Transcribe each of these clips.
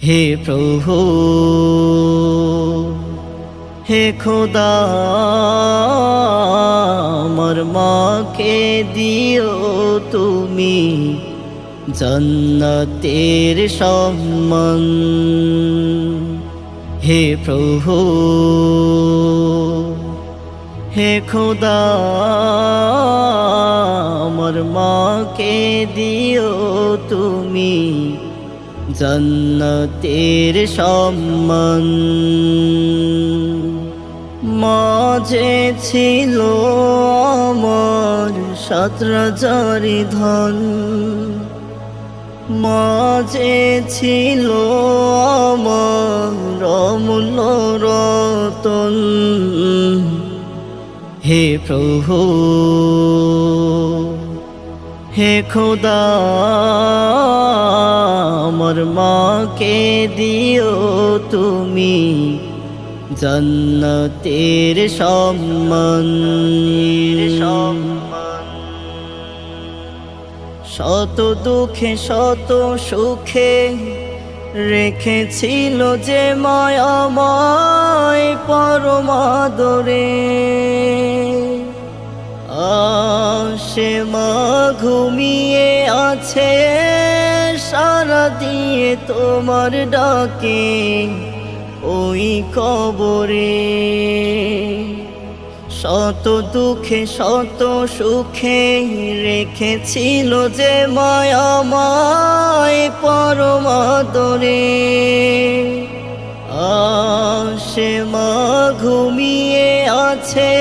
হে প্রভু হে খোদা আমার মাকে দিও তুমি জান্নাতের সম্মান। হে প্রভু হে খোদা আমার মাকে দিও তুমি জান্নাতের সম্মান। মাঝে ছিল আমার 7 রাজারি ধন, মাঝে ছিল আমার অমূল্য রতন। হে প্রভু হে খোদা আমার মাকে দিও তুমি জান্নাতের সম্মান। শত দুঃখে শত সুখে রেখেছিল যে মায়াময় পরম আদরে। সে মা ঘুমিয়ে আছে সারা দিয়ে তোমার ডাকে ওই কবরে। শত দুঃখে শত সুখে রেখেছিল যে মায়াময় পরম আদরে। সে মা ঘুমিয়ে আছে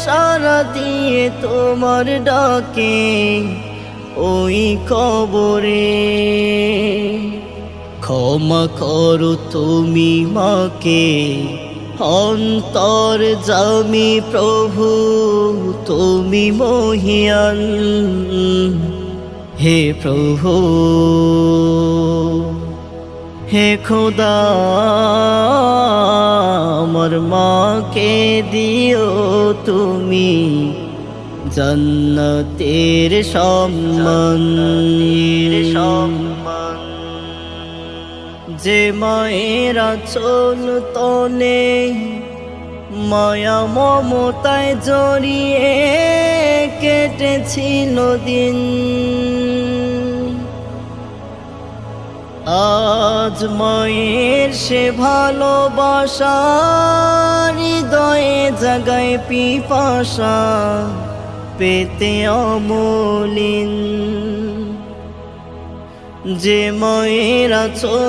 সারা দিয়ে তোমার ডাকে ওই কবরে। ক্ষমা করো তুমি মাকে অন্তর জামি প্রভু তুমি মহিয়ান। হে প্রভু হে খোদা আমার মাকে দিও তুমি জান্নাতের সম্মান। যে মায়ের আঁচল তলে মায়া মমতায় জড়িয়ে কেটেছিল দিন, আজ মায়ের সে ভালোবাসা হৃদয়ে জাগায় পিপাসা পেতে অমলিন। যে মায়ের আঁচল